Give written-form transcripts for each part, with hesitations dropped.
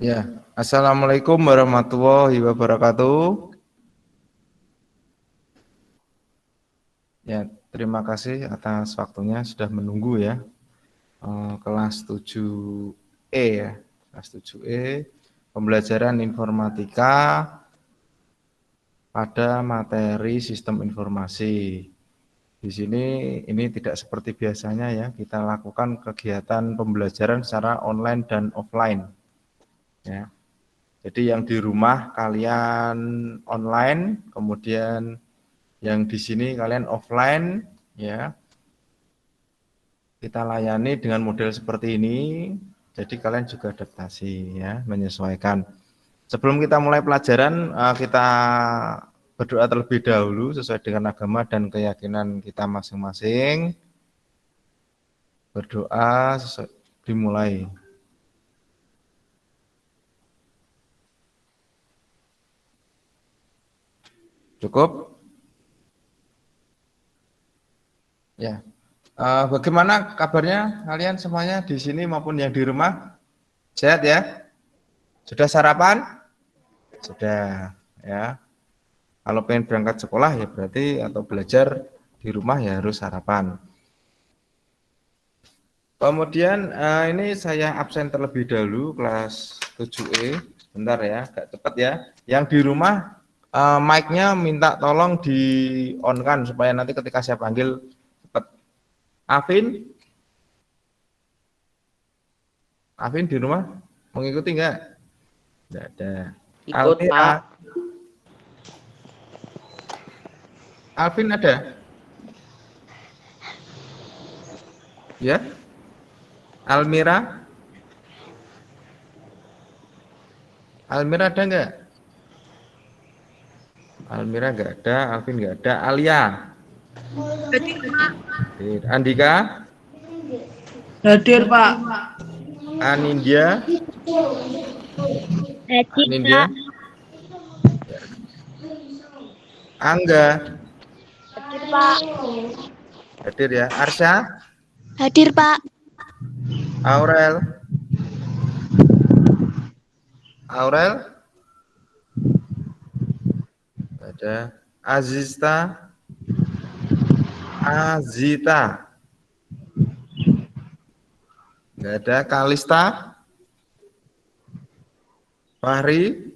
Ya, Assalamualaikum warahmatullahi wabarakatuh. Ya, terima kasih atas waktunya sudah menunggu ya. Kelas 7E ya, kelas 7E, pembelajaran informatika pada materi sistem informasi. Di sini ini tidak seperti biasanya ya, kita lakukan kegiatan pembelajaran secara online dan offline ya. Jadi yang di rumah kalian online, kemudian yang di sini kalian offline ya. Kita layani dengan model seperti ini. Jadi kalian juga adaptasi ya, menyesuaikan. Sebelum kita mulai pelajaran, kita berdoa terlebih dahulu sesuai dengan agama dan keyakinan kita masing-masing. Berdoa dimulai. Cukup? Ya. Bagaimana kabarnya kalian semuanya di sini maupun yang di rumah? Sehat ya? Sudah sarapan? Sudah ya. Kalau pengen berangkat sekolah ya berarti atau belajar di rumah ya harus sarapan. Kemudian ini saya absen terlebih dahulu kelas 7E. Bentar ya, agak cepat ya. Yang di rumah mic-nya minta tolong di on-kan supaya nanti ketika saya panggil cepat. Afin? Afin di rumah mengikuti enggak? Enggak ada. Ikut, Pak. Alvin ada? Ya? Almira? Almira ada enggak? Almira enggak ada, Alvin enggak ada. Alia? Hadir, Pak. Andika? Hadir, Pak. Anindya? Hadir, Anindya? Pak. Angga? Hadir, Pak. Hadir ya. Arsya? Hadir, Pak. Aurel? Aurel? Ada. Azista? Azita? Enggak ada. Kalista? Fahri?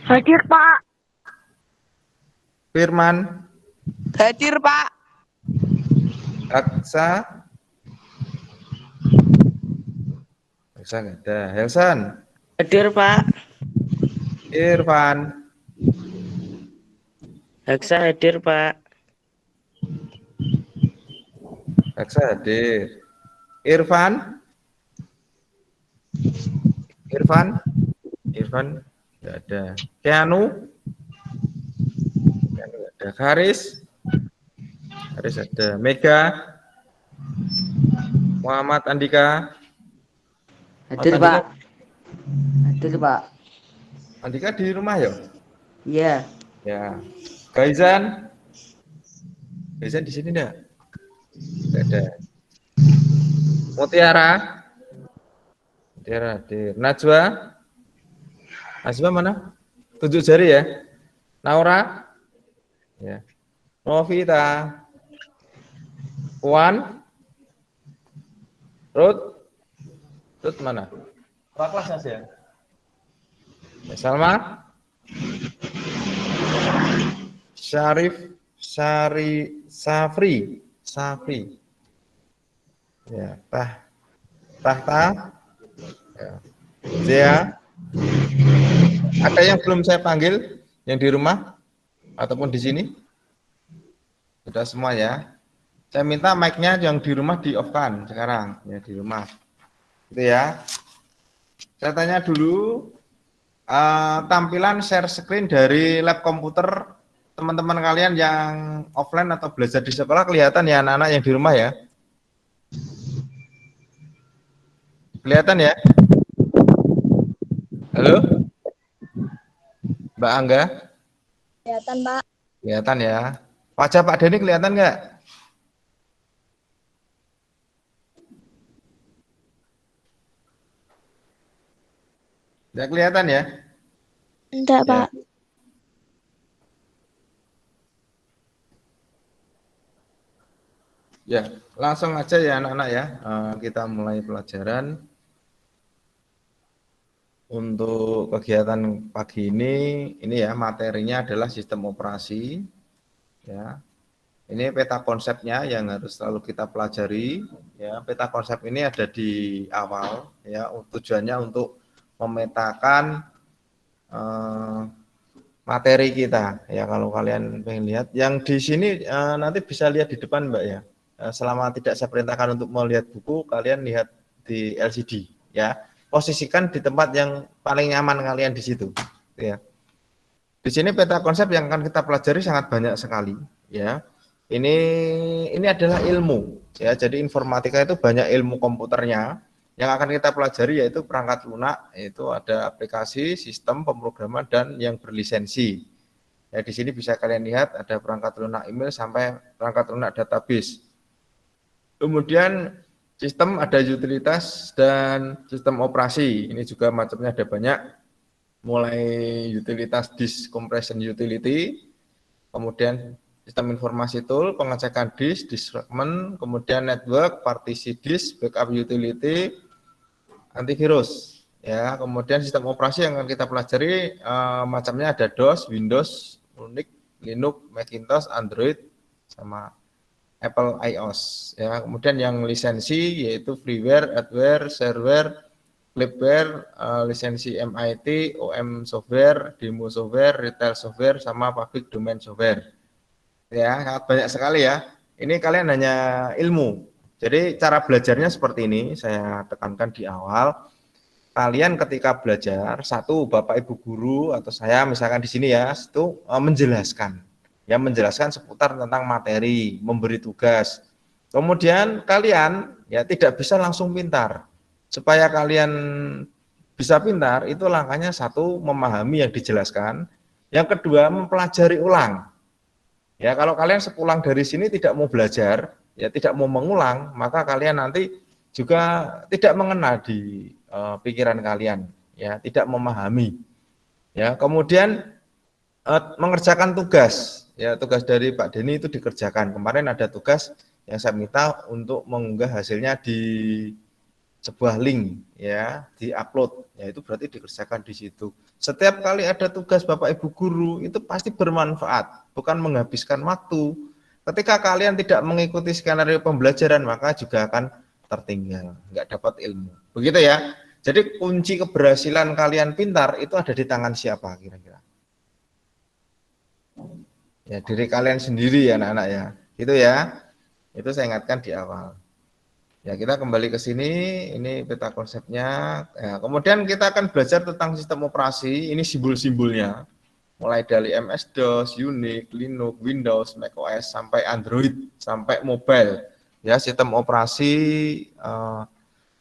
Hadir, Pak. Firman? Hadir, Pak. Aksa? Aksa enggak ada. Helsan? Hadir, Pak. Irfan? Haksa hadir, Pak. Aksa hadir. Irfan? Irfan? Irfan enggak ada. Keanu? Keanu enggak ada. Haris? Haris ada. Mega? Muhammad Andika? Hadir, Andika, Pak. Hadir, Pak. Andika di rumah ya? Iya. Ya. Gaizan? Gaizan di sini enggak? Enggak ada. Mutiara? Mutiara hadir. Najwa? Najwa mana? Tunjuk jari ya. Naura? Ya. Novita? Puan? Ruth? Ruth mana? Apa kelasnya sih ya? Salma? Syarif? Safri? Ya. Tahta? Ya. Zia? Ada yang belum saya panggil yang di rumah ataupun di sini? Sudah semua ya. Saya minta mic-nya yang di rumah di off-kan sekarang ya di rumah. Gitu ya. Saya tanya dulu tampilan share screen dari lab komputer teman-teman kalian yang offline atau belajar di sekolah kelihatan ya anak-anak yang di rumah ya? Kelihatan ya? Halo? Mbak Angga? Kelihatan, Pak. Kelihatan ya. Wajah Pak Denny kelihatan nggak? Tidak kelihatan ya? Enggak, Ya. Pak. Ya, langsung aja ya anak-anak ya. Kita mulai pelajaran. Untuk kegiatan pagi ini ya materinya adalah sistem operasi. Ya, ini peta konsepnya yang harus selalu kita pelajari. Ya, peta konsep ini ada di awal. Ya, tujuannya untuk memetakan materi kita. Ya, kalau kalian pengen lihat, yang di sini nanti bisa lihat di depan, Mbak ya. Selama tidak saya perintahkan untuk melihat buku, kalian lihat di LCD. Ya, posisikan di tempat yang paling nyaman kalian di situ. Ya. Di sini peta konsep yang akan kita pelajari sangat banyak sekali. Ya, ini adalah ilmu. Ya, jadi informatika itu banyak ilmu komputernya. Yang akan kita pelajari yaitu perangkat lunak, yaitu ada aplikasi, sistem, pemrograman, dan yang berlisensi. Ya, di sini bisa kalian lihat ada perangkat lunak email sampai perangkat lunak database. Kemudian sistem ada utilitas dan sistem operasi. Ini juga macamnya ada banyak. Mulai utilitas disk compression utility, kemudian sistem informasi tool, pengecekan disk fragment, kemudian network, partisi disk, backup utility, antivirus. Ya, kemudian sistem operasi yang akan kita pelajari macamnya ada DOS, Windows, Unix, Linux, Macintosh, Android, sama Apple iOS. Ya, kemudian yang lisensi yaitu freeware, adware, shareware, libware, lisensi MIT, OM software, demo software, retail software, sama public domain software. Ya, sangat banyak sekali ya. Ini kalian hanya ilmu. Jadi cara belajarnya seperti ini, saya tekankan di awal. Kalian ketika belajar, satu Bapak Ibu guru atau saya misalkan di sini ya, itu menjelaskan. Ya, menjelaskan seputar tentang materi, memberi tugas. Kemudian kalian ya tidak bisa langsung pintar. Supaya kalian bisa pintar, itu langkahnya satu, memahami yang dijelaskan. Yang kedua, mempelajari ulang. Ya, kalau kalian sepulang dari sini tidak mau belajar, ya tidak mau mengulang, maka kalian nanti juga tidak mengena di pikiran kalian, ya tidak memahami. Ya, kemudian mengerjakan tugas, ya tugas dari Pak Denny itu dikerjakan. Kemarin ada tugas yang saya minta untuk mengunggah hasilnya di sebuah link, ya diupload, ya itu berarti dikerjakan di situ. Setiap kali ada tugas Bapak Ibu guru itu pasti bermanfaat, bukan menghabiskan waktu. Ketika kalian tidak mengikuti skenario pembelajaran maka juga akan tertinggal, nggak dapat ilmu. Begitu ya. Jadi kunci keberhasilan kalian pintar itu ada di tangan siapa kira-kira? Ya diri kalian sendiri ya anak-anak ya. Itu ya. Itu saya ingatkan di awal. Ya, kita kembali ke sini, ini peta konsepnya. Ya, kemudian kita akan belajar tentang sistem operasi, ini simbol-simbolnya. Mulai dari MS-DOS, Unix, Linux, Windows, macOS, sampai Android, sampai mobile. Ya, sistem operasi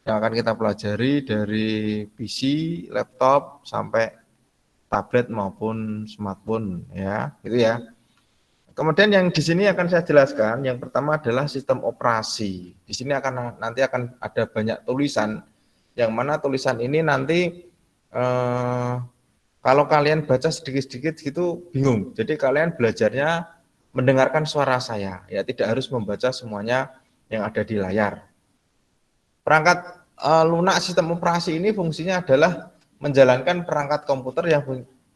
yang akan kita pelajari dari PC, laptop, sampai tablet maupun smartphone. Ya, gitu ya. Kemudian yang di sini akan saya jelaskan, yang pertama adalah sistem operasi. Di sini nanti akan ada banyak tulisan, yang mana tulisan ini nanti kalau kalian baca sedikit-sedikit gitu bingung. Jadi kalian belajarnya mendengarkan suara saya, ya tidak harus membaca semuanya yang ada di layar. Perangkat lunak sistem operasi ini fungsinya adalah menjalankan perangkat komputer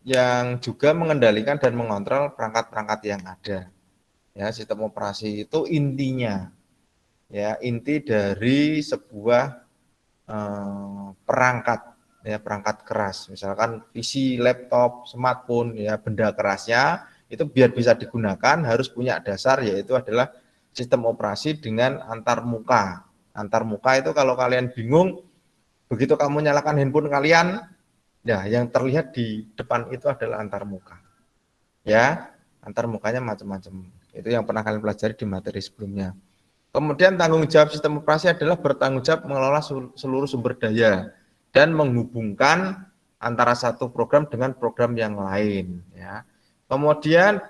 yang juga mengendalikan dan mengontrol perangkat-perangkat yang ada. Ya, sistem operasi itu intinya, ya inti dari sebuah perangkat, ya perangkat keras. Misalkan PC, laptop, smartphone, ya benda kerasnya itu biar bisa digunakan harus punya dasar yaitu adalah sistem operasi dengan antar muka. Antar muka itu kalau kalian bingung, begitu kamu nyalakan handphone kalian, ya, yang terlihat di depan itu adalah antar muka. Ya, antar mukanya macam-macam. Itu yang pernah kalian pelajari di materi sebelumnya. Kemudian tanggung jawab sistem operasi adalah bertanggung jawab mengelola seluruh sumber daya dan menghubungkan antara satu program dengan program yang lain. Ya. Kemudian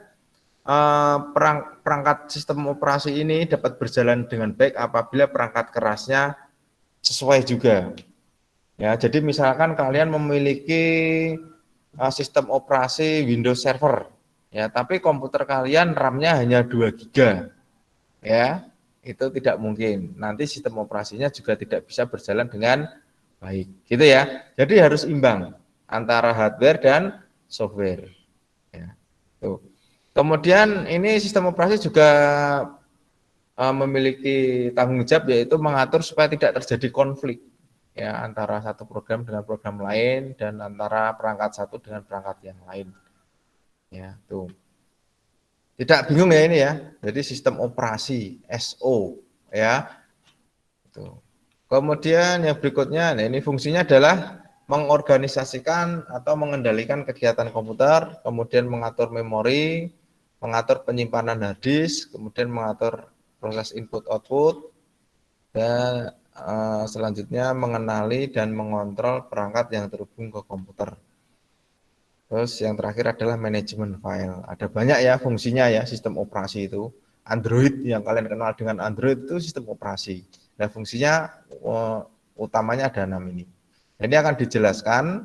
perangkat sistem operasi ini dapat berjalan dengan baik apabila perangkat kerasnya sesuai juga. Ya, jadi misalkan kalian memiliki sistem operasi Windows Server, ya, tapi komputer kalian RAM-nya hanya 2 GB, ya, itu tidak mungkin. Nanti sistem operasinya juga tidak bisa berjalan dengan baik, gitu ya. Jadi harus imbang antara hardware dan software. Ya, tuh. Kemudian ini sistem operasi juga memiliki tanggung jawab yaitu mengatur supaya tidak terjadi konflik ya antara satu program dengan program lain dan antara perangkat satu dengan perangkat yang lain. Ya, tuh. Tidak bingung ya ini ya. Jadi sistem operasi SO ya. Tuh. Kemudian yang berikutnya, nah ini fungsinya adalah mengorganisasikan atau mengendalikan kegiatan komputer, kemudian mengatur memori, mengatur penyimpanan hard disk, kemudian mengatur proses input output, dan selanjutnya mengenali dan mengontrol perangkat yang terhubung ke komputer. Terus yang terakhir adalah manajemen file. Ada banyak ya fungsinya ya sistem operasi itu. Android yang kalian kenal dengan Android itu sistem operasi. Nah fungsinya utamanya ada 6 ini. Ini akan dijelaskan.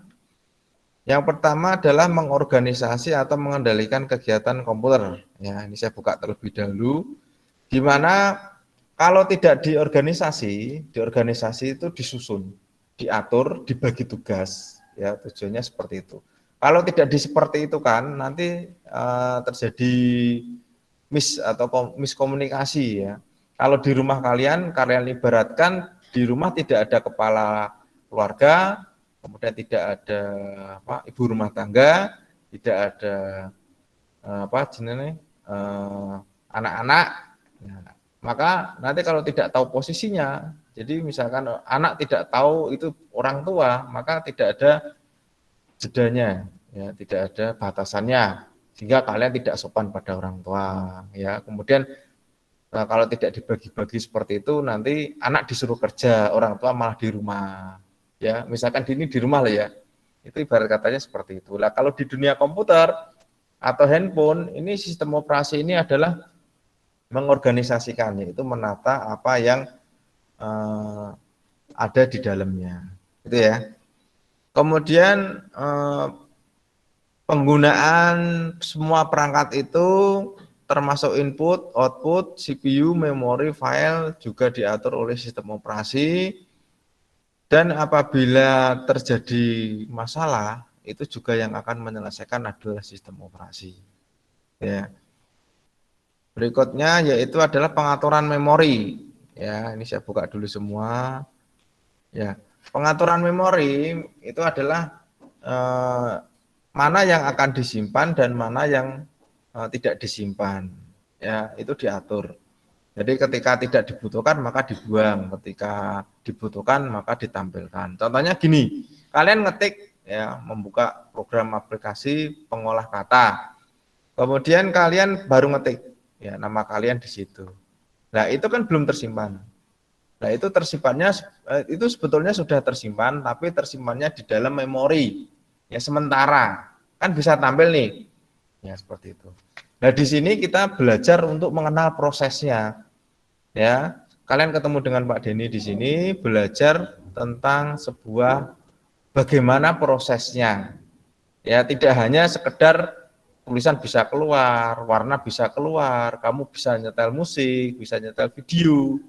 Yang pertama adalah mengorganisasi atau mengendalikan kegiatan komputer. Ya, ini saya buka terlebih dahulu. Di mana kalau tidak diorganisasi itu disusun, diatur, dibagi tugas. Ya, tujuannya seperti itu. Kalau tidak seperti itu kan nanti terjadi miskomunikasi ya. Kalau di rumah kalian ibaratkan di rumah tidak ada kepala keluarga, kemudian tidak ada ibu rumah tangga, tidak ada anak-anak. Nah, maka nanti kalau tidak tahu posisinya, jadi misalkan anak tidak tahu itu orang tua, maka tidak ada jedanya, ya, tidak ada batasannya, sehingga kalian tidak sopan pada orang tua, ya. Kemudian kalau tidak dibagi-bagi seperti itu, nanti anak disuruh kerja, orang tua malah di rumah, ya. Misalkan ini di rumah lah ya, itu ibarat katanya seperti itu. Lah kalau di dunia komputer atau handphone, ini sistem operasi ini adalah mengorganisasikan, yaitu menata apa yang ada di dalamnya, itu ya. Kemudian penggunaan semua perangkat itu termasuk input, output, CPU, memori, file juga diatur oleh sistem operasi. Dan apabila terjadi masalah, itu juga yang akan menyelesaikan adalah sistem operasi. Ya. Berikutnya yaitu adalah pengaturan memori. Ya, ini saya buka dulu semua. Ya. Pengaturan memori itu adalah mana yang akan disimpan dan mana yang tidak disimpan. Ya, itu diatur. Jadi ketika tidak dibutuhkan maka dibuang, ketika dibutuhkan maka ditampilkan. Contohnya gini, kalian ngetik ya, membuka program aplikasi pengolah kata. Kemudian kalian baru ngetik ya nama kalian di situ. Nah, itu kan belum tersimpan. Nah, itu tersimpannya itu sebetulnya sudah tersimpan, tapi tersimpannya di dalam memori. Ya sementara. Kan bisa tampil nih. Ya seperti itu. Nah, di sini kita belajar untuk mengenal prosesnya. Ya, kalian ketemu dengan Pak Denny di sini belajar tentang sebuah bagaimana prosesnya. Ya, tidak hanya sekedar tulisan bisa keluar, warna bisa keluar, kamu bisa nyetel musik, bisa nyetel video.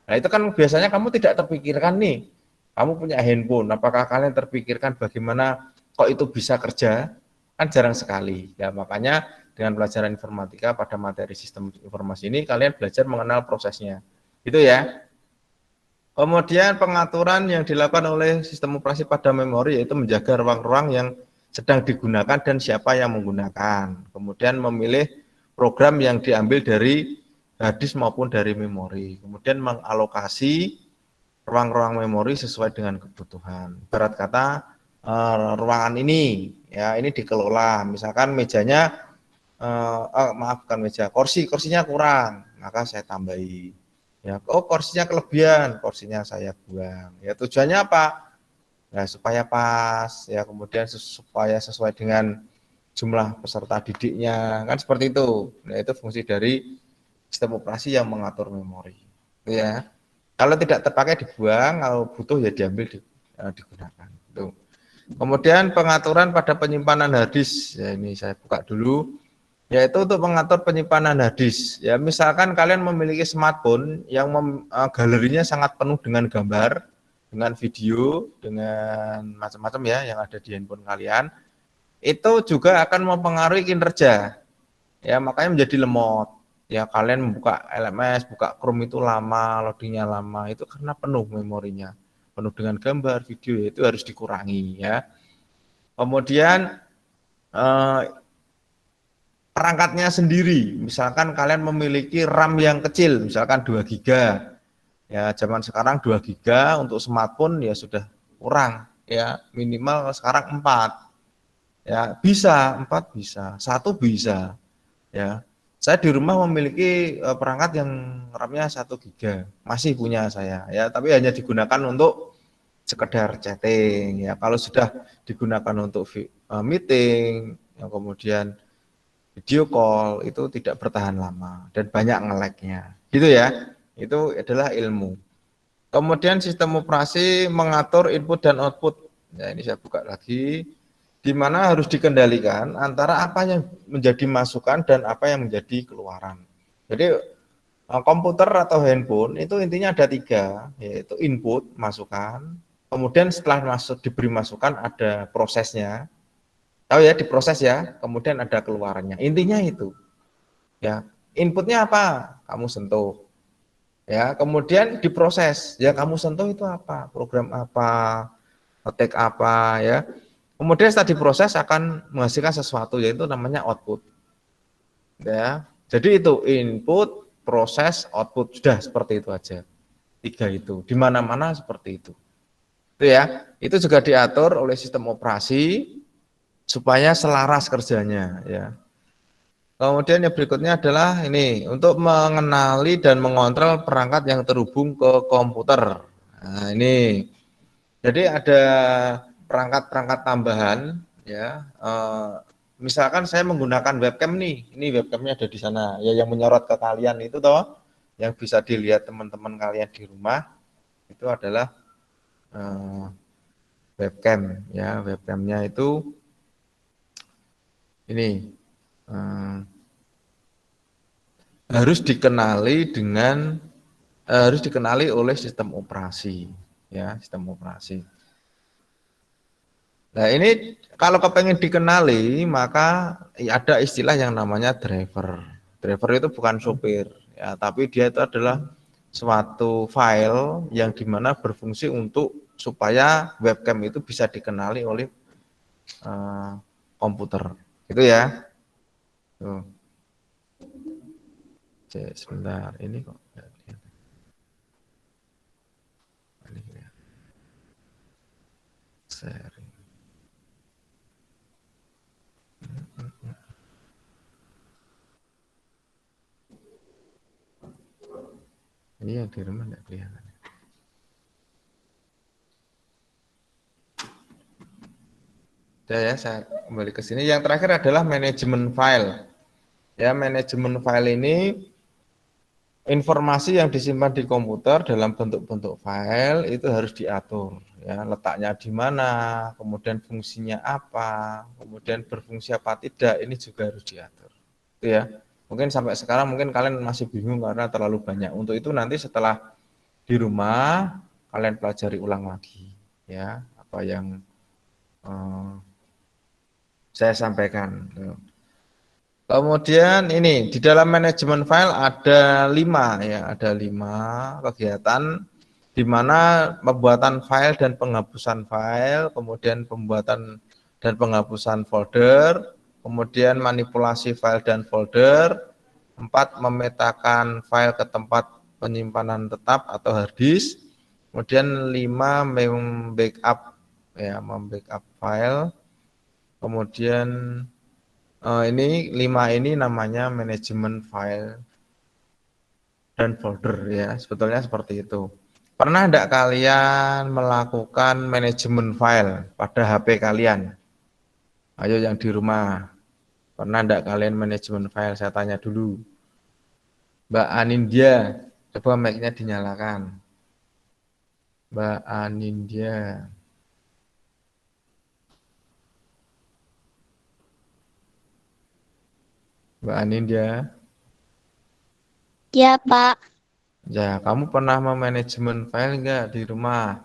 Nah, itu kan biasanya kamu tidak terpikirkan nih. Kamu punya handphone, apakah kalian terpikirkan bagaimana kok itu bisa kerja? Kan jarang sekali. Ya, makanya dengan pelajaran informatika pada materi sistem informasi ini kalian belajar mengenal prosesnya. Itu ya. Kemudian pengaturan yang dilakukan oleh sistem operasi pada memori yaitu menjaga ruang-ruang yang sedang digunakan dan siapa yang menggunakan. Kemudian memilih program yang diambil dari hard disk maupun dari memori. Kemudian mengalokasi ruang-ruang memori sesuai dengan kebutuhan. Ibarat kata ruangan ini ya ini dikelola. Misalkan mejanya bukan meja, kursinya kurang, maka saya tambahi. Ya, kursinya kelebihan, kursinya saya buang. Ya tujuannya apa? Nah, supaya pas ya, kemudian supaya sesuai dengan jumlah peserta didiknya, kan seperti itu. Nah, itu fungsi dari sistem operasi yang mengatur memori. Ya. Kalau tidak terpakai dibuang, kalau butuh ya diambil digunakan. Tuh. Kemudian pengaturan pada penyimpanan hard disk. Ya, ini saya buka dulu. Yaitu untuk mengatur penyimpanan hard disk. Ya, misalkan kalian memiliki smartphone yang galerinya sangat penuh dengan gambar, dengan video, dengan macam-macam ya yang ada di handphone kalian, itu juga akan mempengaruhi kinerja. Ya, makanya menjadi lemot. Ya, kalian membuka LMS, buka Chrome itu lama, loadingnya lama, itu karena penuh memorinya. Penuh dengan gambar, video, itu harus dikurangi ya. Kemudian perangkatnya sendiri, misalkan kalian memiliki RAM yang kecil, misalkan 2 GB. Ya, zaman sekarang 2 GB untuk smartphone ya sudah kurang ya, minimal sekarang 4. Ya, bisa 4 bisa, 1 bisa. Ya. Saya di rumah memiliki perangkat yang RAM-nya 1 GB, masih punya saya ya, tapi hanya digunakan untuk sekedar chatting ya. Kalau sudah digunakan untuk meeting, yang kemudian video call itu tidak bertahan lama dan banyak nge-lag-nya. Gitu ya. Itu adalah ilmu. Kemudian sistem operasi mengatur input dan output. Ya, ini saya buka lagi, di mana harus dikendalikan antara apa yang menjadi masukan dan apa yang menjadi keluaran. Jadi komputer atau handphone itu intinya ada 3, yaitu input, masukan, kemudian setelah diberi masukan ada prosesnya, tahu ya, diproses ya, kemudian ada keluarannya. Intinya itu, ya, inputnya apa? Kamu sentuh, ya, kemudian diproses, ya, kamu sentuh itu apa? Program apa? Ngetik apa, ya. Kemudian setelah diproses akan menghasilkan sesuatu, yaitu namanya output. Ya, jadi itu input, proses, output, sudah seperti itu aja. 3 itu, di mana-mana seperti itu. Itu ya, itu juga diatur oleh sistem operasi supaya selaras kerjanya. Ya. Kemudian yang berikutnya adalah ini, untuk mengenali dan mengontrol perangkat yang terhubung ke komputer. Nah, ini. Jadi ada perangkat-perangkat tambahan ya. Misalkan saya menggunakan webcam nih, ini webcamnya ada di sana. Ya, yang menyorot ke kalian itu toh, yang bisa dilihat teman-teman kalian di rumah itu adalah webcam ya. Webcamnya itu ini harus dikenali oleh sistem operasi ya, sistem operasi. Nah, ini kalau kepengen dikenali maka ada istilah yang namanya driver. Driver itu bukan sopir ya, tapi dia itu adalah suatu file yang dimana berfungsi untuk supaya webcam itu bisa dikenali oleh komputer. Itu ya. Tuh. Cek sebentar, ini kok nggak kelihatan. Ini ya. Sharing. Ini yang di rumah nggak kelihatan. Ya, saya kembali ke sini. Yang terakhir adalah manajemen file. Ya, manajemen file ini informasi yang disimpan di komputer dalam bentuk-bentuk file itu harus diatur. Ya, letaknya di mana, kemudian fungsinya apa, kemudian berfungsi apa tidak, ini juga harus diatur. Itu ya. Mungkin sampai sekarang mungkin kalian masih bingung karena terlalu banyak. Untuk itu nanti setelah di rumah kalian pelajari ulang lagi ya apa yang saya sampaikan. Kemudian ini di dalam manajemen file ada 5 ya, ada 5 kegiatan di mana pembuatan file dan penghapusan file, kemudian pembuatan dan penghapusan folder, kemudian manipulasi file dan folder, 4 memetakan file ke tempat penyimpanan tetap atau hard disk, kemudian 5 membackup ya, membackup file, kemudian ini 5 ini namanya manajemen file dan folder ya, sebetulnya seperti itu. Pernah enggak kalian melakukan manajemen file pada HP kalian? Ayo yang di rumah, pernah enggak kalian manajemen file? Saya tanya dulu. Mbak Anindya, coba mic-nya dinyalakan. Mbak Anindya. Mbak Anindya. Ya, Pak. Ya, kamu pernah memanajemen file enggak di rumah?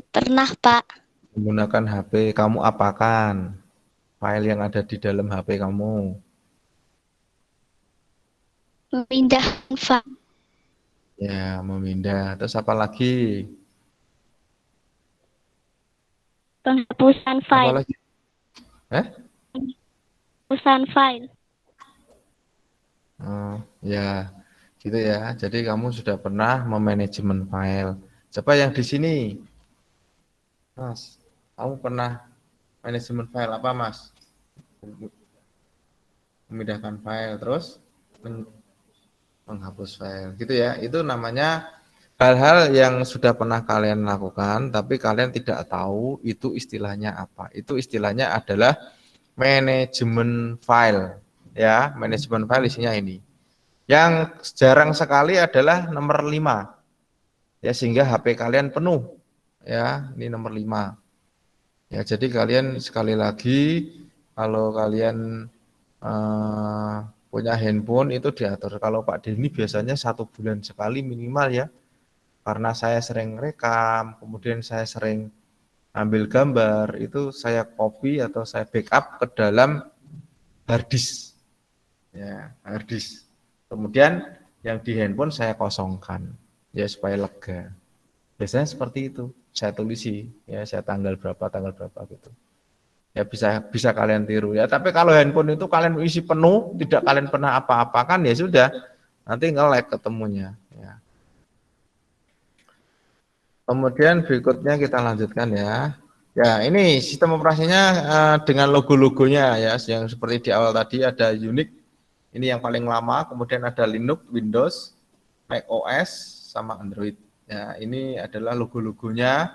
Pernah, Pak. Menggunakan HP, kamu apakan file yang ada di dalam HP kamu? Memindahkan file. Ya, memindah. Terus apa lagi? Penghapusan Apa file. lagi? Eh? Penghapusan file. Oh, ya, gitu ya. Jadi kamu sudah pernah memanajemen file. Coba yang di sini, Mas. Kamu pernah manajemen file apa, Mas? Memindahkan file, terus menghapus file, gitu ya. Itu namanya hal-hal yang sudah pernah kalian lakukan, tapi kalian tidak tahu itu istilahnya apa. Itu istilahnya adalah manajemen file. Ya, manajemen file isinya ini. Yang jarang sekali adalah nomor 5. Ya, sehingga HP kalian penuh. Ya, ini nomor 5. Ya, jadi kalian sekali lagi kalau kalian punya handphone itu diatur. Kalau Pak Denny biasanya 1 bulan sekali minimal ya. Karena saya sering rekam, kemudian saya sering ambil gambar, itu saya copy atau saya backup ke dalam hard disk. Ya, hard disk. Kemudian yang di handphone saya kosongkan, ya supaya lega. Biasanya seperti itu. Saya tulisi, ya saya tanggal berapa gitu. Ya bisa kalian tiru ya. Tapi kalau handphone itu kalian isi penuh, tidak kalian pernah apa-apakan ya sudah, nanti nge-lag ketemunya. Ya. Kemudian berikutnya kita lanjutkan ya. Ya ini sistem operasinya dengan logo-logonya ya, yang seperti di awal tadi ada Unix, ini yang paling lama, kemudian ada Linux, Windows, Mac OS, sama Android. Ya ini adalah logo-logonya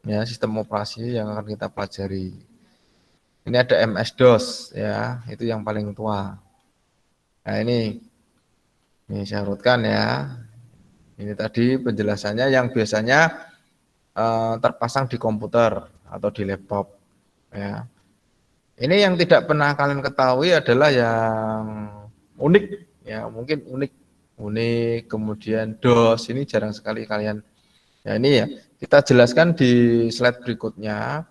ya, sistem operasi yang akan kita pelajari. Ini ada MS-DOS ya, itu yang paling tua. Nah ini saya urutkan ya. Ini tadi penjelasannya yang biasanya terpasang di komputer atau di laptop. Ya. Ini yang tidak pernah kalian ketahui adalah yang unik, ya mungkin unik. Kemudian DOS ini jarang sekali kalian. Ya ini ya kita jelaskan di slide berikutnya.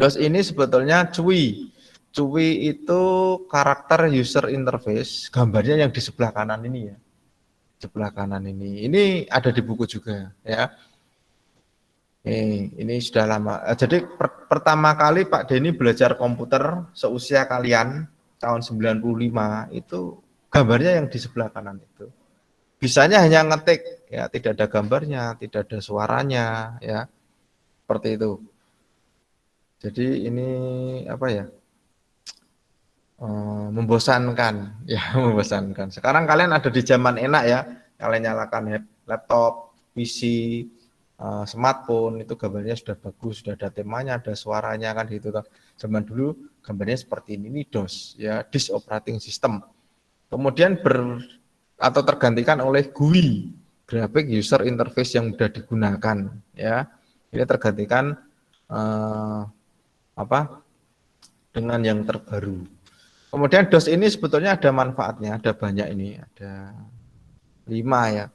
DOS ini sebetulnya CUI. CUI itu karakter user interface, gambarnya yang di sebelah kanan ini ya. Sebelah kanan ini. Ini ada di buku juga ya. Ini sudah lama. Jadi pertama kali Pak Denny belajar komputer seusia kalian tahun 95 itu gambarnya yang di sebelah kanan itu. Bisanya hanya ngetik ya, tidak ada gambarnya, tidak ada suaranya ya. Seperti itu. Jadi ini apa ya? Membosankan ya, membosankan. Sekarang kalian ada di zaman enak ya. Kalian nyalakan laptop, PC, smartphone itu gambarnya sudah bagus, sudah ada temanya, ada suaranya kan gitu. Zaman dulu gambarnya seperti ini DOS ya, disk operating system. Kemudian atau tergantikan oleh GUI, graphic user interface yang sudah digunakan ya. Ini tergantikan dengan yang terbaru. Kemudian DOS ini sebetulnya ada manfaatnya, ada banyak ini, ada 5 ya.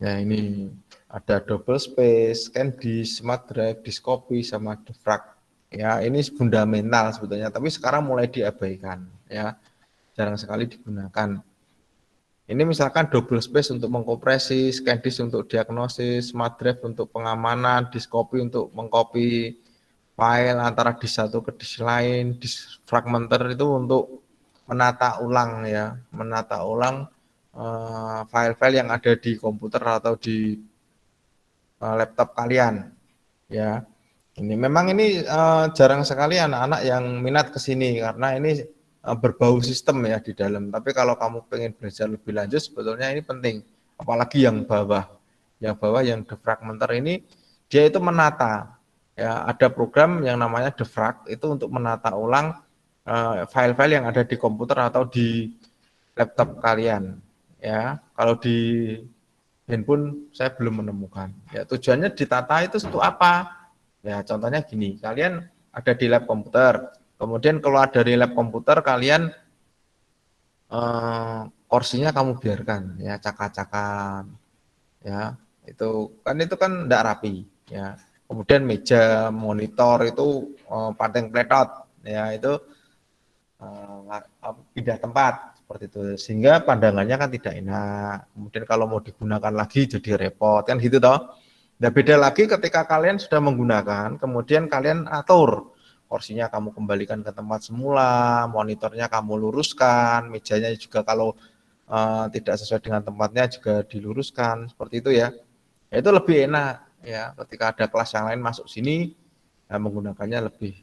Ya ini ada double space, scan disk, smart drive, disk copy, sama defrag. Ya ini fundamental sebetulnya, tapi sekarang mulai diabaikan. Ya jarang sekali digunakan. Ini misalkan double space untuk mengkompresi, scan disk untuk diagnosis, smart drive untuk pengamanan, disk copy untuk mengcopy file antara disk satu ke disk lain, disk fragmenter itu untuk menata ulang ya, menata ulang file-file yang ada di komputer atau di laptop kalian ya. Ini memang ini jarang sekali anak-anak yang minat ke sini karena ini berbau sistem ya di dalam. Tapi kalau kamu pengen belajar lebih lanjut sebetulnya ini penting, apalagi yang bawah. Yang bawah yang defragmenter ini dia itu menata. Ya, ada program yang namanya defrag itu untuk menata ulang file-file yang ada di komputer atau di laptop kalian. Ya, kalau di handphone saya belum menemukan. Ya, tujuannya ditata itu untuk apa? Ya, contohnya gini, kalian ada di lab komputer, Kemudian keluar dari lab komputer, kalian kursinya kamu biarkan ya, cakak-cakan ya. Itu kan enggak rapi ya. Kemudian meja monitor itu panteng pletot ya, itu pindah tempat seperti itu, sehingga pandangannya kan tidak enak. Kemudian kalau mau digunakan lagi jadi repot kan gitu toh. Nah, beda lagi ketika kalian sudah menggunakan, kemudian kalian atur kursinya, kamu kembalikan ke tempat semula, monitornya kamu luruskan, mejanya juga kalau tidak sesuai dengan tempatnya juga diluruskan seperti itu ya. Itu lebih enak ya, ketika ada kelas yang lain masuk sini, menggunakannya lebih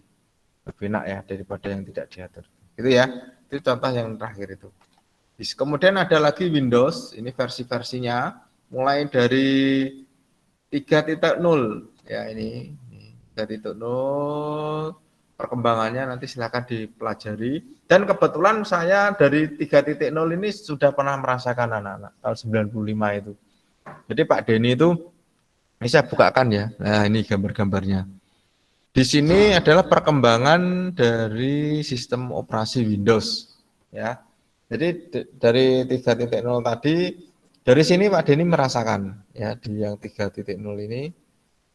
enak ya daripada yang tidak diatur. Itu ya, itu contoh yang terakhir itu. Kemudian ada lagi Windows, ini versi-versinya mulai dari 3.0 ya, ini 3.0 perkembangannya nanti silakan dipelajari. Dan kebetulan saya dari 3.0 ini sudah pernah merasakan anak-anak tahun 95 itu. Jadi Pak Denny itu, ini saya bukakan ya. Nah, ini gambar-gambarnya. Di sini adalah perkembangan dari sistem operasi Windows ya. Jadi dari 3.0 tadi, dari sini Pak Denny merasakan ya, di yang 3.0 ini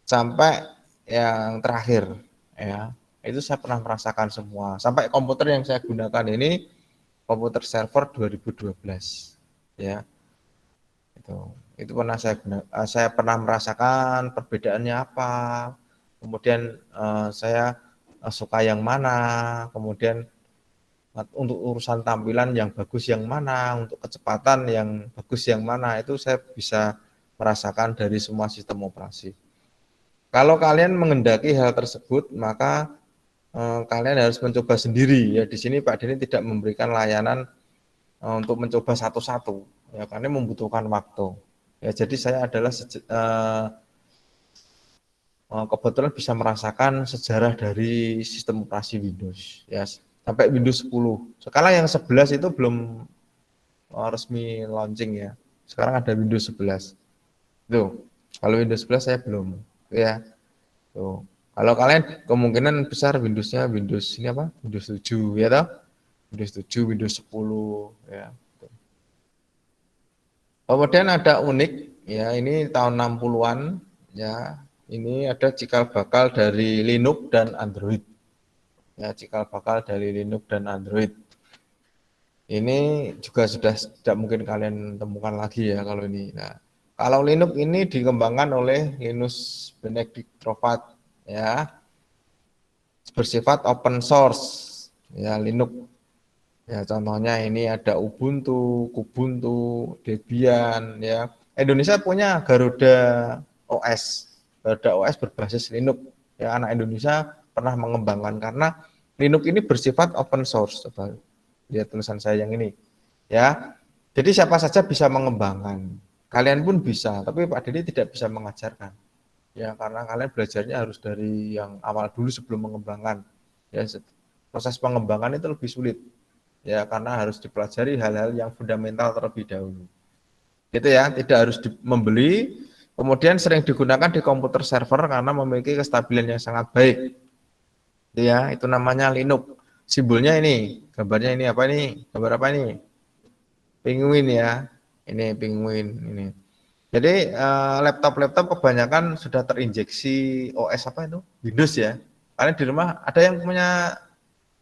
sampai yang terakhir ya. Itu saya pernah merasakan semua. Sampai komputer yang saya gunakan ini komputer server 2012 ya. Itu pernah saya pernah merasakan perbedaannya apa. Kemudian saya suka yang mana, kemudian untuk urusan tampilan yang bagus yang mana, untuk kecepatan yang bagus yang mana, itu saya bisa merasakan dari semua sistem operasi. Kalau kalian mengendaki hal tersebut, maka kalian harus mencoba sendiri ya. Di sini Pak Denny tidak memberikan layanan untuk mencoba satu-satu ya, karena membutuhkan waktu. Ya, jadi saya adalah kebetulan bisa merasakan sejarah dari sistem operasi Windows ya, sampai Windows 10. Sekarang yang 11 itu belum resmi launching ya. Sekarang ada Windows 11. Tuh, kalau Windows 11 saya belum ya. Tuh. Kalau kalian kemungkinan besar Windowsnya Windows ini apa? Windows 7 ya toh? Windows 7, Windows 10 ya. Kemudian ada unik ya, ini tahun 60-an ya. Ini ada cikal bakal dari Linux dan Android. Ya, cikal bakal dari Linux dan Android. Ini juga sudah tidak mungkin kalian temukan lagi ya kalau ini. Nah, kalau Linux ini dikembangkan oleh Linus Benedict Torvalds ya. Bersifat open source ya, Linux. Ya, contohnya ini ada Ubuntu, Kubuntu, Debian ya. Indonesia punya Garuda OS. Garuda OS berbasis Linux. Ya, anak Indonesia pernah mengembangkan karena Linux ini bersifat open source. Coba lihat tulisan saya yang ini. Ya. Jadi siapa saja bisa mengembangkan. Kalian pun bisa, tapi Pak Denny tidak bisa mengajarkan. Ya, karena kalian belajarnya harus dari yang awal dulu sebelum mengembangkan. Ya, proses pengembangan itu lebih sulit. Ya, karena harus dipelajari hal-hal yang fundamental terlebih dahulu. Gitu ya, tidak harus membeli. Kemudian sering digunakan di komputer server karena memiliki kestabilan yang sangat baik. Ya, itu namanya Linux. Simbolnya ini, gambarnya ini apa ini? Gambar apa ini? Penguin ya. Ini penguin ini. Jadi laptop-laptop kebanyakan sudah terinjeksi OS apa itu? Windows ya. Kalian di rumah ada yang punya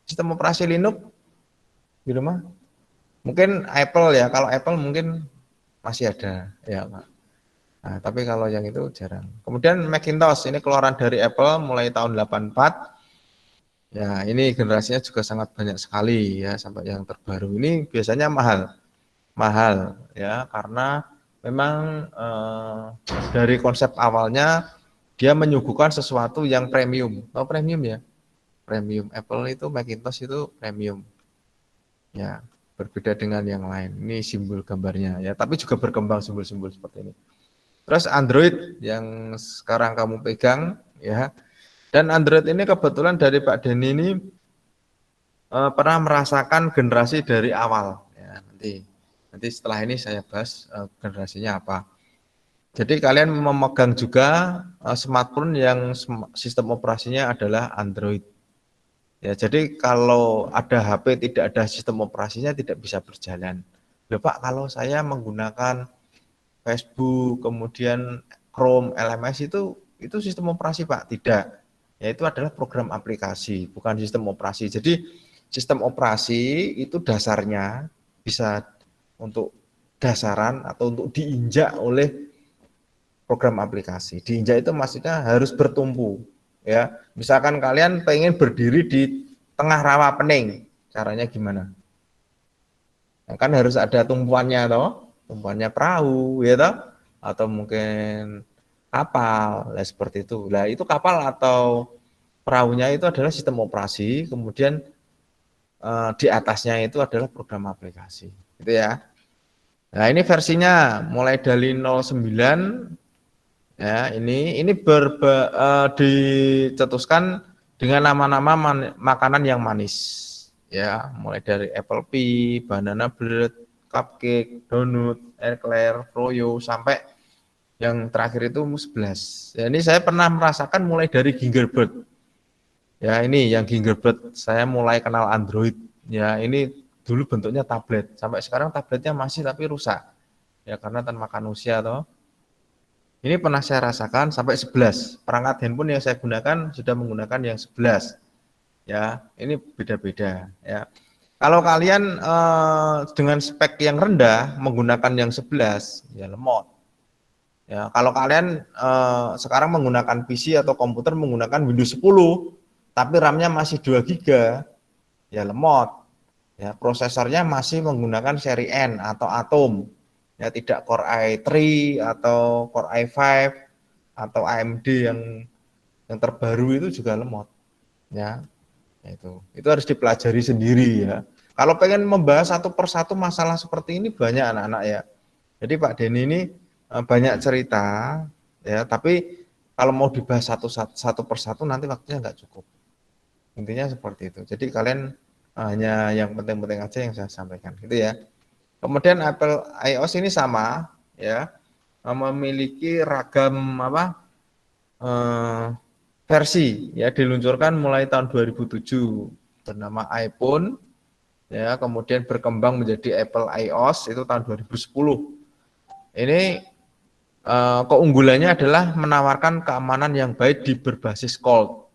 sistem operasi Linux di rumah? Mungkin Apple ya. Kalau Apple mungkin masih ada ya, Pak. Nah, tapi kalau yang itu jarang. Kemudian Macintosh ini keluaran dari Apple mulai tahun 84. Ya, ini generasinya juga sangat banyak sekali ya, sampai yang terbaru ini biasanya mahal ya, karena memang dari konsep awalnya dia menyuguhkan sesuatu yang premium. Oh, premium ya? Premium. Apple itu Macintosh itu premium. Ya, berbeda dengan yang lain. Ini simbol gambarnya ya, tapi juga berkembang simbol-simbol seperti ini. Terus Android yang sekarang kamu pegang ya. Dan Android ini kebetulan dari Pak Denny ini pernah merasakan generasi dari awal ya. Nanti setelah ini saya bahas generasinya apa. Jadi kalian memegang juga smartphone yang sistem operasinya adalah Android. Ya, jadi kalau ada HP tidak ada sistem operasinya tidak bisa berjalan. Loh Pak, kalau saya menggunakan Facebook, kemudian Chrome, LMS itu sistem operasi Pak? Tidak. Ya itu adalah program aplikasi, bukan sistem operasi. Jadi sistem operasi itu dasarnya bisa untuk dasaran atau untuk diinjak oleh program aplikasi. Diinjak itu maksudnya harus bertumpu. Ya, misalkan kalian pengen berdiri di tengah rawa pening, caranya gimana? Nah, kan harus ada tumpuannya toh, tumpuannya perahu, ya toh, atau mungkin kapal, lah seperti itu. Lah itu kapal atau perahunya itu adalah sistem operasi, kemudian di atasnya itu adalah program aplikasi, gitu ya. Nah ini versinya mulai dari 09 ya ini dicetuskan dengan nama-nama makanan yang manis ya, mulai dari apple pie, banana bread, cupcake, donut, eclair, froyo sampai yang terakhir itu 11. Ya, ini saya pernah merasakan mulai dari gingerbread. Ya, ini yang gingerbread saya mulai kenal Android. Ya, ini dulu bentuknya tablet. Sampai sekarang tabletnya masih tapi rusak. Ya, karena makan usia toh. Ini pernah saya rasakan sampai 11. Perangkat handphone yang saya gunakan sudah menggunakan yang 11. Ya, ini beda-beda ya. Kalau kalian dengan spek yang rendah menggunakan yang 11, ya lemot. Ya, kalau kalian sekarang menggunakan PC atau komputer menggunakan Windows 10, tapi RAM-nya masih 2 GB, ya lemot. Ya, prosesornya masih menggunakan seri N atau Atom. Ya, tidak Core i3 atau Core i5 atau AMD yang terbaru itu juga lemot. Ya, itu harus dipelajari sendiri ya. Kalau pengen membahas satu persatu masalah seperti ini banyak anak-anak ya. Jadi Pak Denny ini banyak cerita ya, tapi kalau mau dibahas satu persatu nanti waktunya nggak cukup. Intinya seperti itu. Jadi kalian hanya yang penting-penting aja yang saya sampaikan gitu ya. Kemudian Apple iOS ini sama ya, memiliki ragam versi ya, diluncurkan mulai tahun 2007 bernama iPhone ya, kemudian berkembang menjadi Apple iOS itu tahun 2010. Ini keunggulannya adalah menawarkan keamanan yang baik di berbasis cloud.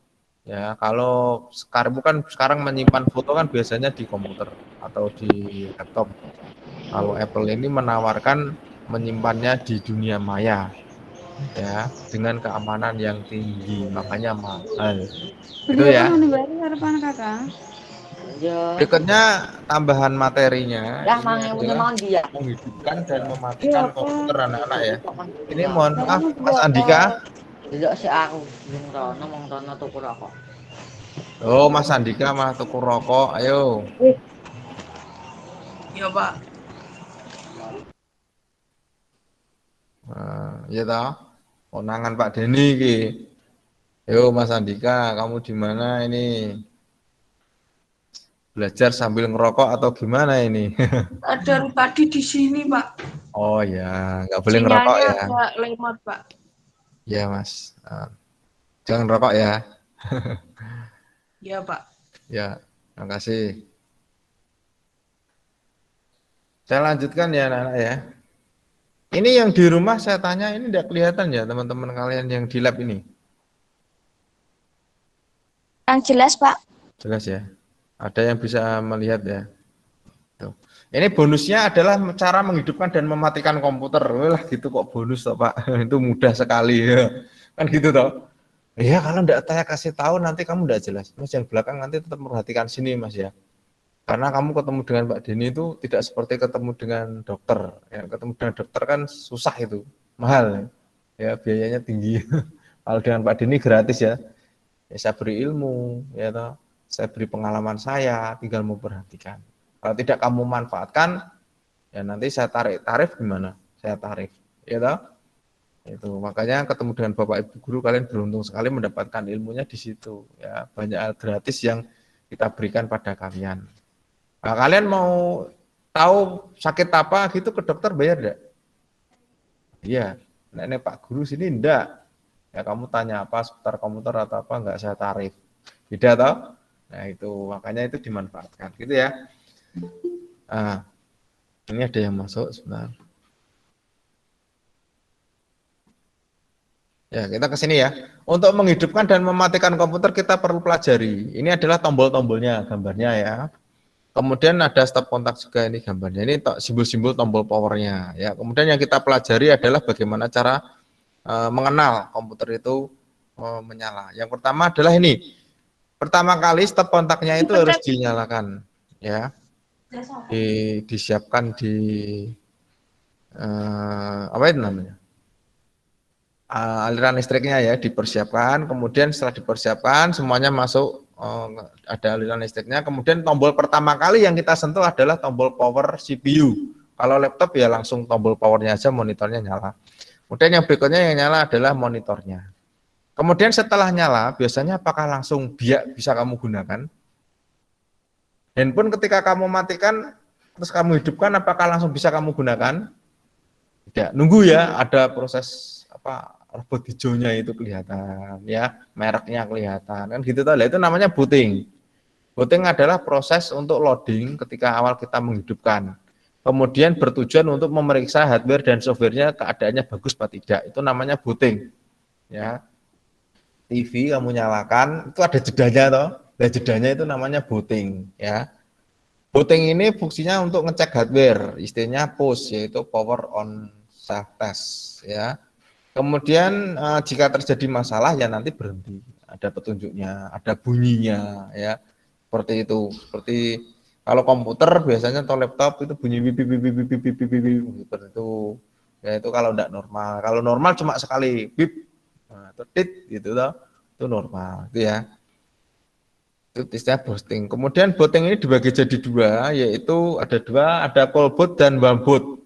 Ya, kalau sekarang bukan sekarang menyimpan foto kan biasanya di komputer atau di laptop. Kalau Apple ini menawarkan menyimpannya di dunia maya, ya, dengan keamanan yang tinggi, makanya mahal. Itu ya. Ya. Berikutnya tambahan materinya, Lah ini mangewu adalah mau dia. menghidupkan dan mematikan komputer anak-anak ya. Ini mohon maaf, Mas Andika. Delok si aku mong rono tuku rokok. Oh, Mas Andika mah tuku rokok, ayo. Iya, Pak. Nah, iya toh. Konangan Pak Denny iki. Yo Mas Andika, kamu di mana ini? Belajar sambil ngerokok atau gimana ini? Dari tadi di sini, Pak. Oh ya, nggak boleh ngerokok Sinyalnya ya. agak lemot, Pak. Ya Mas, jangan rokok ya. Iya, Pak. Ya, makasih. Saya lanjutkan ya anak-anak ya. Ini yang di rumah saya tanya, ini tidak kelihatan ya teman-teman kalian yang di lab ini? Yang jelas, Pak. Jelas ya. Ada yang bisa melihat ya. Tuh. Ini bonusnya adalah cara menghidupkan dan mematikan komputer. Wah gitu kok bonus toh Pak. Itu mudah sekali ya. Kan gitu toh. Ya kalau enggak saya kasih tahu nanti kamu enggak jelas. Mas yang belakang nanti tetap memperhatikan sini Mas ya. Karena kamu ketemu dengan Pak Denny itu tidak seperti ketemu dengan dokter. Ya, ketemu dengan dokter kan susah itu, mahal. Ya biayanya tinggi. Kalau dengan Pak Denny gratis ya. Ya saya beri ilmu, ya toh. Saya beri pengalaman saya, tinggal memperhatikan. Kalau tidak kamu manfaatkan, ya nanti saya tarik. Tarif gimana? Saya tarif, ya toh. Itu makanya ketemu dengan Bapak Ibu guru kalian beruntung sekali mendapatkan ilmunya di situ. Ya banyak hal gratis yang kita berikan pada kalian. Nah, kalian mau tahu sakit apa gitu ke dokter bayar enggak? Iya. Nenek Pak Guru sini enggak. Ya kamu tanya apa seputar komputer atau apa enggak saya tarif. Beda toh? Nah itu makanya itu dimanfaatkan gitu ya. Nah, ini ada yang masuk sebentar. Ya, kita ke sini ya. Untuk menghidupkan dan mematikan komputer kita perlu pelajari. Ini adalah tombol-tombolnya, gambarnya ya. Kemudian ada stop kontak juga ini gambarnya. Ini simbol-simbol tombol powernya ya. Kemudian yang kita pelajari adalah bagaimana cara mengenal komputer itu menyala. Yang pertama adalah ini. Pertama kali stop kontaknya itu harus dinyalakan ya. Disiapkan di apa itu namanya? Aliran listriknya ya dipersiapkan, kemudian setelah dipersiapkan semuanya masuk, ada aliran listriknya, kemudian tombol pertama kali yang kita sentuh adalah tombol power CPU. Kalau laptop ya langsung tombol powernya aja, monitornya nyala. Kemudian yang berikutnya yang nyala adalah monitornya. Kemudian setelah nyala biasanya apakah langsung bisa kamu gunakan? Handphone ketika kamu matikan terus kamu hidupkan, apakah langsung bisa kamu gunakan? Tidak, nunggu ya, ada proses apa, robot hijaunya itu kelihatan ya, mereknya kelihatan kan gitu tadi. Itu namanya booting. Booting adalah proses untuk loading ketika awal kita menghidupkan, kemudian bertujuan untuk memeriksa hardware dan softwarenya keadaannya bagus apa tidak. Itu namanya booting ya. TV kamu nyalakan itu ada jedanya toh, dan jedanya itu namanya booting ya. Booting ini fungsinya untuk ngecek hardware, istilahnya push, yaitu power on self test ya. Kemudian jika terjadi masalah ya nanti berhenti, ada petunjuknya, ada bunyinya ya. Seperti itu. Seperti kalau komputer biasanya atau laptop itu bunyi bip bip bip bip bip bip bip bip, seperti itu. Ya itu kalau tidak normal. Kalau normal cuma sekali bip, atau tit gitu toh. Itu normal itu ya. Itu istilah boosting. Kemudian booting ini dibagi jadi dua, yaitu ada dua, ada call boot dan warm boot.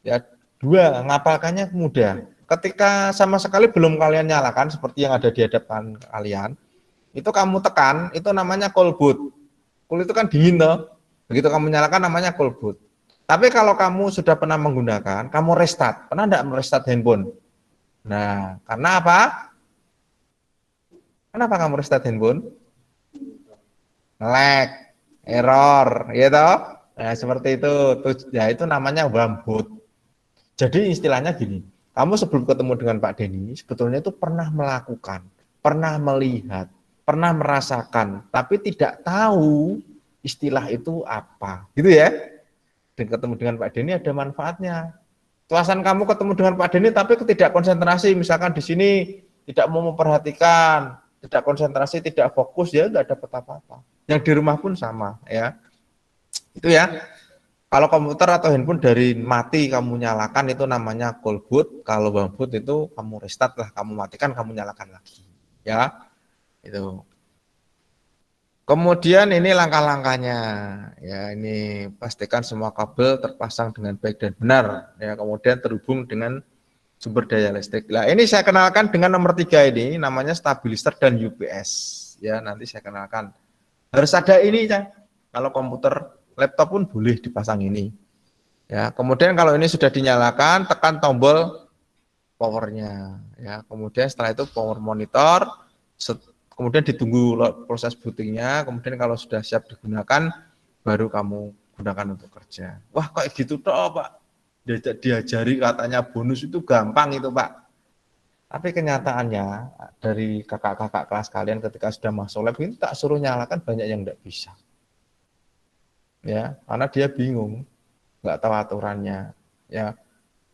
Ya, dua, ngapalkannya mudah. Ketika sama sekali belum kalian nyalakan seperti yang ada di hadapan kalian, itu kamu tekan, itu namanya call boot. Cool itu kan dingin toh. Begitu kamu nyalakan namanya call boot. Tapi kalau kamu sudah pernah menggunakan, kamu restart. Pernah enggak merestart handphone? Nah, karena apa? Kenapa kamu restart handphone? Lag, error, ya toh? Nah, seperti itu. Ya, itu namanya warm boot. Jadi istilahnya gini, kamu sebelum ketemu dengan Pak Denny, sebetulnya itu pernah melakukan, pernah melihat, pernah merasakan, tapi tidak tahu istilah itu apa, gitu ya. Dan ketemu dengan Pak Denny ada manfaatnya. Tuasan kamu ketemu dengan Pak Denny, tapi tidak konsentrasi, misalkan di sini tidak mau memperhatikan, tidak konsentrasi, tidak fokus, ya nggak dapat apa-apa. Yang di rumah pun sama, ya. Itu ya. Kalau komputer atau handphone dari mati kamu nyalakan itu namanya call boot. Kalau warm boot itu kamu restart lah, kamu matikan, kamu nyalakan lagi. Ya, itu. Kemudian ini langkah-langkahnya. Ya, ini pastikan semua kabel terpasang dengan baik dan benar. Ya, kemudian terhubung dengan sumber daya listrik. Nah, ini saya kenalkan dengan nomor 3 ini, namanya stabilizer dan UPS. Ya, nanti saya kenalkan. Harus ada ini, ya. Kalau komputer laptop pun boleh dipasang ini. Ya, kemudian kalau ini sudah dinyalakan, tekan tombol powernya. Ya, kemudian setelah itu power monitor, kemudian ditunggu proses bootingnya. Kemudian kalau sudah siap digunakan, baru kamu gunakan untuk kerja. Wah, kok gitu toh, Pak? Diajari katanya bonus itu gampang itu, Pak. Tapi kenyataannya dari kakak-kakak kelas kalian ketika sudah masuk lab ini tak suruh nyalakan banyak yang tidak bisa. Ya, karena dia bingung, nggak tahu aturannya, ya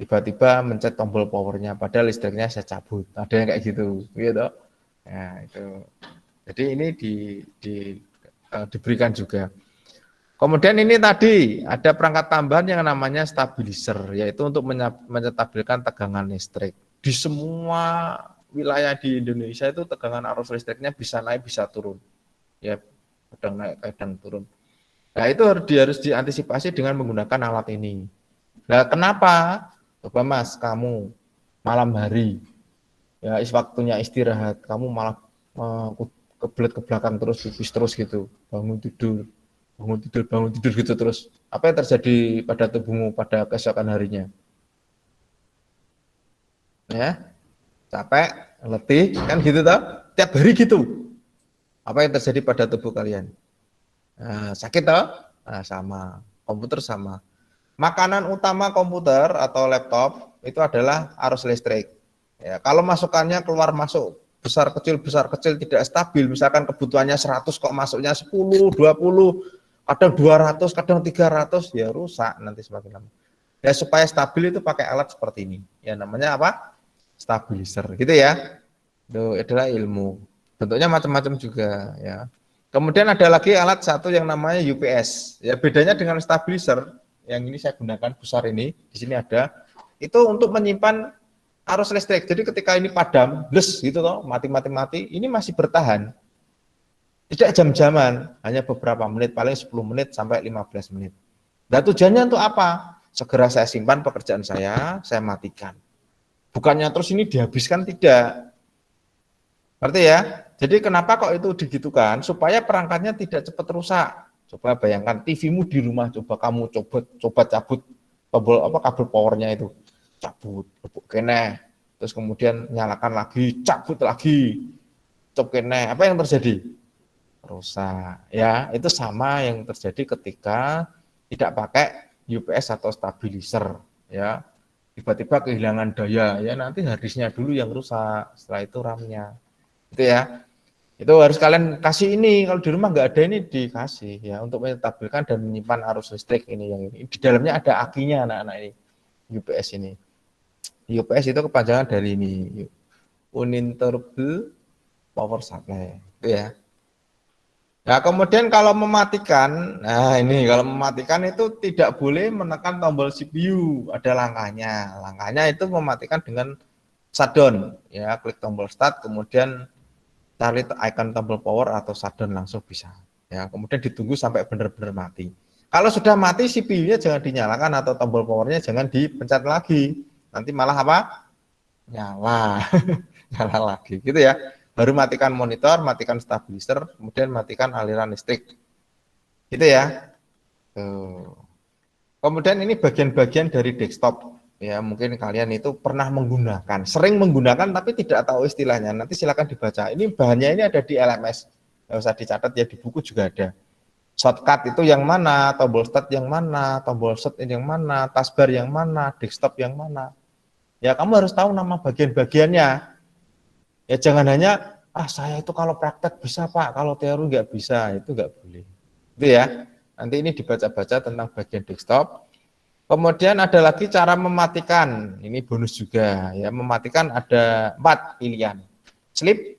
tiba-tiba mencet tombol powernya, padahal listriknya saya cabut, ada yang kayak gitu, gitu. Ya itu, jadi ini diberikan juga. Kemudian ini tadi ada perangkat tambahan yang namanya stabilizer, yaitu untuk menstabilkan tegangan listrik di semua wilayah di Indonesia. Itu tegangan arus listriknya bisa naik bisa turun, ya kadang naik kadang turun. Nah, itu harus diantisipasi dengan menggunakan alat ini. Nah, kenapa? Coba Mas, kamu malam hari, ya waktunya istirahat, kamu malah kebelet ke belakang terus, pipis terus gitu, bangun tidur gitu terus. Apa yang terjadi pada tubuhmu pada keesokan harinya? Ya, capek, letih, kan gitu toh? Tiap hari gitu. Apa yang terjadi pada tubuh kalian? Sakit toh? Nah, sama. Komputer sama. Makanan utama komputer atau laptop itu adalah arus listrik. Ya, kalau masukannya keluar masuk besar kecil tidak stabil, misalkan kebutuhannya 100 kok masuknya 10, 20, kadang 200, kadang 300, ya rusak nanti semakin lama. Ya supaya stabil itu pakai alat seperti ini. Ya namanya apa? Stabilizer, gitu ya. Itu adalah ilmu. Bentuknya macam-macam juga ya. Kemudian ada lagi alat satu yang namanya UPS. Ya bedanya dengan stabilizer, yang ini saya gunakan besar ini, di sini ada. Itu untuk menyimpan arus listrik. Jadi ketika ini padam, bles gitu toh, mati, ini masih bertahan. Tidak jam-jaman, hanya beberapa menit, paling 10 menit sampai 15 menit. Dan tujuannya untuk apa? Segera saya simpan pekerjaan saya matikan. Bukannya terus ini dihabiskan, tidak. Berarti ya? Jadi kenapa kok itu digitukan? Supaya perangkatnya tidak cepat rusak. Coba bayangkan TV-mu di rumah, coba kamu coba cabut kabel powernya itu. Cabut, kene, terus kemudian nyalakan lagi, cabut lagi, cop kene, apa yang terjadi? Rusak. Ya, itu sama yang terjadi ketika tidak pakai UPS atau stabilizer, ya. Tiba-tiba kehilangan daya, ya nanti harddisknya dulu yang rusak, setelah itu RAM-nya. Itu ya. Itu harus kalian kasih ini, kalau di rumah nggak ada ini dikasih ya untuk menstabilkan dan menyimpan arus listrik ini yang ini. Di dalamnya ada akinya anak-anak ini. UPS ini. UPS itu kepanjangan dari ini, uninterruptible power supply, itu ya. Nah, kemudian kalau mematikan, nah ini kalau mematikan itu tidak boleh menekan tombol CPU, ada langkahnya. Langkahnya itu mematikan dengan shutdown, ya, klik tombol start, kemudian cari icon tombol power atau shutdown langsung bisa. Ya, kemudian ditunggu sampai benar-benar mati. Kalau sudah mati CPU-nya jangan dinyalakan atau tombol powernya jangan dipencet lagi. Nanti malah apa? Nyala. Nyala lagi gitu ya. Baru matikan monitor, matikan stabilizer, kemudian matikan aliran listrik. Gitu ya. Tuh. Kemudian ini bagian-bagian dari desktop. Ya, mungkin kalian itu pernah menggunakan, sering menggunakan tapi tidak tahu istilahnya. Nanti silakan dibaca. Ini bahannya ini ada di LMS. Nggak usah dicatat ya, di buku juga ada. Shortcut itu yang mana, tombol start yang mana, tombol set yang mana, taskbar yang mana, desktop yang mana. Ya kamu harus tahu nama bagian-bagiannya. Ya jangan hanya, saya itu kalau praktek bisa Pak, kalau teori nggak bisa, itu nggak boleh. Itu ya, nanti ini dibaca-baca tentang bagian desktop. Kemudian ada lagi cara mematikan, ini bonus juga. Ya mematikan ada 4 pilihan. Sleep,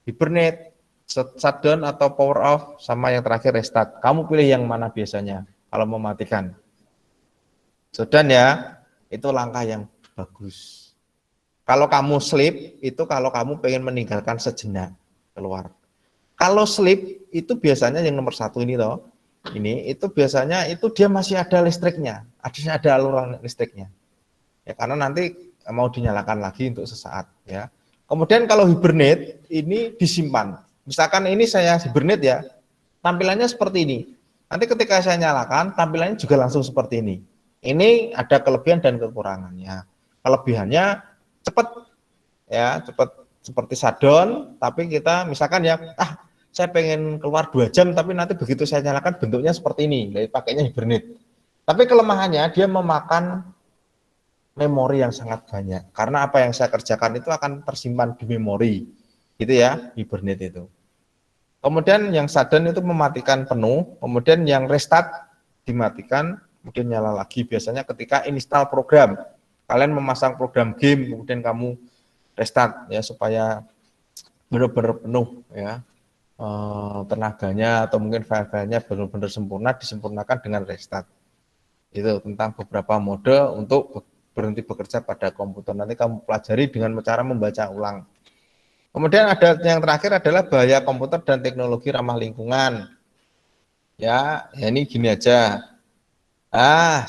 hibernate, shutdown atau power off, sama yang terakhir restart. Kamu pilih yang mana biasanya kalau mematikan? Shutdown ya, itu langkah yang bagus. Kalau kamu sleep, itu kalau kamu pengen meninggalkan sejenak, keluar. Kalau sleep, itu biasanya yang nomor 1 ini toh, ini, itu biasanya itu dia masih ada listriknya, ada aluran listriknya. Ya, karena nanti mau dinyalakan lagi untuk sesaat. Ya. Kemudian kalau hibernate, ini disimpan. Misalkan ini saya hibernate ya, tampilannya seperti ini. Nanti ketika saya nyalakan, tampilannya juga langsung seperti ini. Ini ada kelebihan dan kekurangannya. Kelebihannya cepat, ya cepat seperti shutdown. Tapi kita misalkan ya, saya pengen keluar 2 jam, tapi nanti begitu saya nyalakan bentuknya seperti ini. Jadi pakainya hibernate. Tapi kelemahannya dia memakan memori yang sangat banyak. Karena apa yang saya kerjakan itu akan tersimpan di memori. Gitu ya, hibernate itu. Kemudian yang shutdown itu mematikan penuh, kemudian yang restart dimatikan, kemudian nyala lagi biasanya ketika install program. Kalian memasang program game, kemudian kamu restart ya supaya benar-benar penuh ya tenaganya atau mungkin file-filenya benar-benar sempurna, disempurnakan dengan restart. Itu tentang beberapa mode untuk berhenti bekerja pada komputer. Nanti kamu pelajari dengan cara membaca ulang. Kemudian ada yang terakhir adalah bahaya komputer dan teknologi ramah lingkungan. Ya ini gini aja.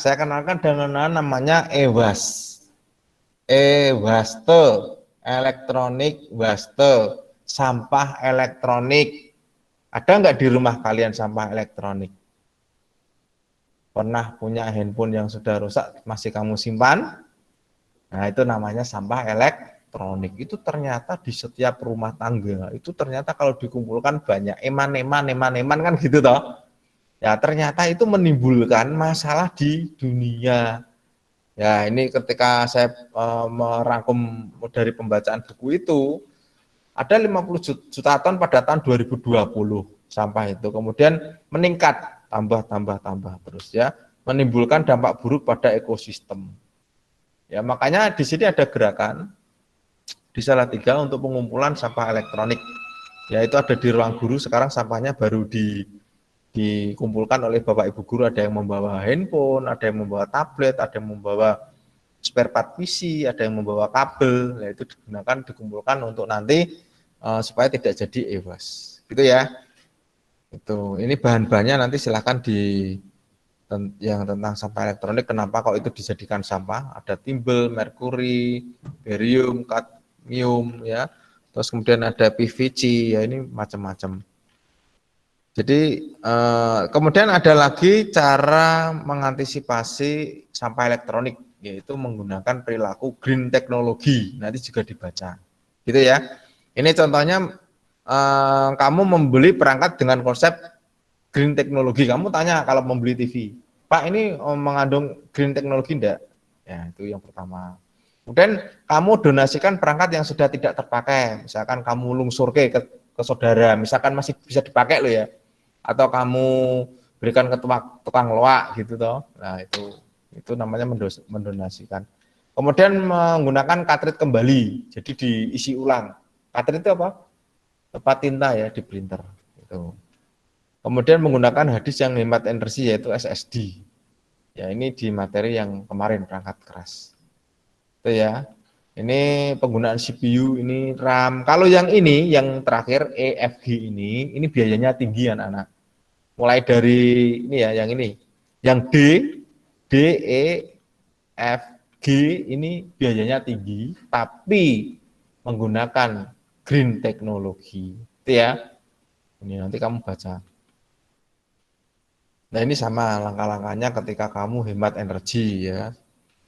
Saya kenalkan dengan namanya EWAS. E-waste, elektronik waste, sampah elektronik. Ada nggak di rumah kalian sampah elektronik? Pernah punya handphone yang sudah rusak masih kamu simpan? Nah itu namanya sampah elektronik. elektronik itu ternyata di setiap rumah tangga itu ternyata kalau dikumpulkan banyak eman kan gitu toh. Ya ternyata itu menimbulkan masalah di dunia. Ya ini ketika saya merangkum dari pembacaan buku itu ada 50 juta ton pada tahun 2020 sampah itu. Kemudian meningkat tambah terus ya, menimbulkan dampak buruk pada ekosistem. Ya makanya di sini ada gerakan di Salatiga untuk pengumpulan sampah elektronik. Yaitu ada di ruang guru sekarang sampahnya baru dikumpulkan oleh Bapak Ibu guru, ada yang membawa handphone, ada yang membawa tablet, ada yang membawa spare part PC, ada yang membawa kabel, nah itu dikumpulkan untuk nanti supaya tidak jadi e-waste. Gitu ya. Itu. Ini bahan-bahannya nanti silakan yang tentang sampah elektronik, kenapa kok itu dijadikan sampah? Ada timbel, merkuri, barium, kadmium ya. Terus kemudian ada PVC, ya ini macam-macam. Jadi kemudian ada lagi cara mengantisipasi sampah elektronik, yaitu menggunakan perilaku green teknologi. Nanti juga dibaca, gitu ya. Ini contohnya kamu membeli perangkat dengan konsep green teknologi. Kamu tanya kalau membeli TV, Pak ini mengandung green teknologi enggak? Ya itu yang pertama. Kemudian kamu donasikan perangkat yang sudah tidak terpakai, misalkan kamu lungsurke ke saudara, misalkan masih bisa dipakai loh ya. Atau kamu berikan ke tukang loak gitu toh. Nah, itu namanya mendonasikan. Kemudian menggunakan cartridge kembali. Jadi diisi ulang. Cartridge itu apa? Tempat tinta ya di printer itu. Kemudian menggunakan harddisk yang hemat energi yaitu SSD. Ya, ini di materi yang kemarin perangkat keras. Itu ya. Ini penggunaan CPU, ini RAM. Kalau yang ini yang terakhir EFG ini biayanya tinggi anak-anak. Mulai dari ini ya, yang ini, yang D, E, F, G ini biayanya tinggi, tapi menggunakan green teknologi, itu ya. Ini nanti kamu baca. Nah ini sama langkah-langkahnya ketika kamu hemat energi ya.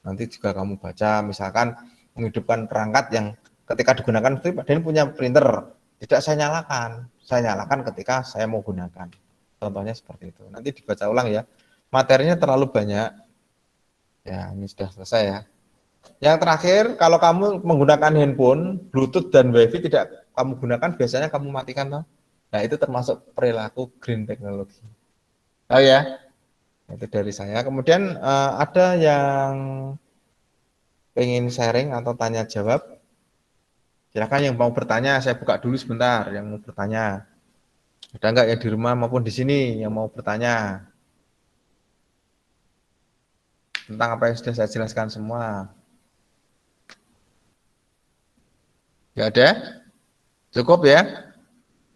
Nanti juga kamu baca, misalkan menghidupkan perangkat yang ketika digunakan itu Pak Den punya printer, tidak saya nyalakan ketika saya mau gunakan. Contohnya seperti itu. Nanti dibaca ulang ya. Materinya terlalu banyak. Ya, ini sudah selesai ya. Yang terakhir, kalau kamu menggunakan handphone, Bluetooth dan WiFi tidak kamu gunakan, biasanya kamu matikan toh. Nah, itu termasuk perilaku green teknologi. Oh ya. Itu dari saya. Kemudian ada yang pengen sharing atau tanya jawab. Silakan yang mau bertanya, saya buka dulu sebentar yang mau bertanya. Ada enggak yang di rumah maupun di sini yang mau bertanya tentang apa yang sudah saya jelaskan semua? Enggak ada? Cukup ya?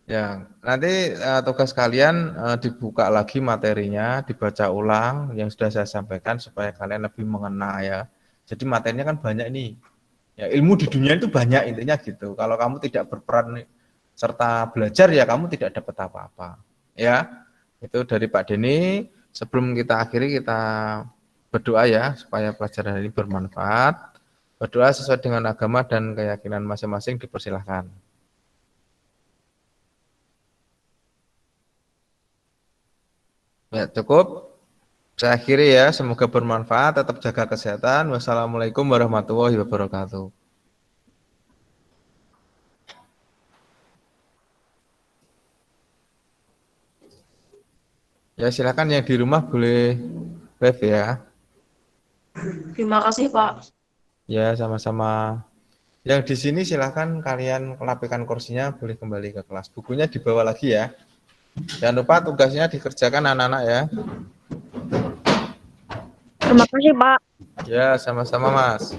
Ya, nanti tugas kalian dibuka lagi materinya, dibaca ulang yang sudah saya sampaikan supaya kalian lebih mengena ya. Jadi materinya kan banyak nih. Ya, ilmu di dunia itu banyak intinya gitu. Kalau kamu tidak berperan serta belajar ya kamu tidak dapat apa-apa. Ya, itu dari Pak Denny. Sebelum kita akhiri kita berdoa ya supaya pelajaran ini bermanfaat. Berdoa sesuai dengan agama dan keyakinan masing-masing dipersilahkan. Ya, cukup. Saya akhiri ya, semoga bermanfaat, tetap jaga kesehatan. Wassalamualaikum warahmatullahi wabarakatuh. Ya silakan yang di rumah boleh live ya. Terima kasih, Pak. Ya sama-sama. Yang di sini silakan kalian kelapikan kursinya, boleh kembali ke kelas. Bukunya dibawa lagi ya. Jangan lupa tugasnya dikerjakan anak-anak ya. Terima kasih, Pak. Ya sama-sama Mas.